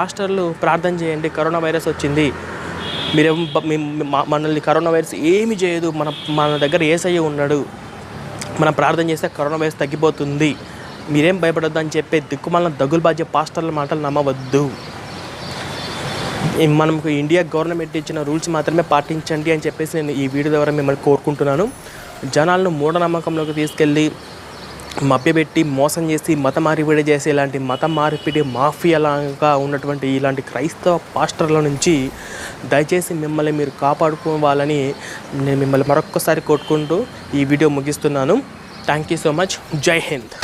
పాస్టర్లు ప్రార్థన చేయండి, కరోనా వైరస్ వచ్చింది, మీరేం మనల్ని కరోనా వైరస్ ఏమి చేయదు, మన దగ్గర యేసయ్య ఉన్నాడు, మనం ప్రార్థన చేస్తే కరోనా వైరస్ తగ్గిపోతుంది, మీరేం భయపడొద్దు అని చెప్పే దిక్కుమాలిన దగులుబాజీ పాస్టర్ల మాటలు నమ్మవద్దు. మనకు ఇండియా గవర్నమెంట్ ఇచ్చిన రూల్స్ మాత్రమే పాటించండి అని చెప్పేసి నేను ఈ వీడియో ద్వారా మిమ్మల్ని కోరుకుంటున్నాను. జనాలను మూఢనమ్మకంలోకి తీసుకెళ్ళి మభ్యపెట్టి మోసం చేసి మత మార్పిడి చేసి ఇలాంటి మత మార్పిడి మాఫియాలాగా ఉన్నటువంటి ఇలాంటి క్రైస్తవ పాస్టర్ల నుంచి దయచేసి మిమ్మల్ని మీరు కాపాడుకోవాలని నేను మిమ్మల్ని మరొక్కసారి కోరుకుంటూ ఈ వీడియో ముగిస్తున్నాను. Thank you so much. జై హింద్.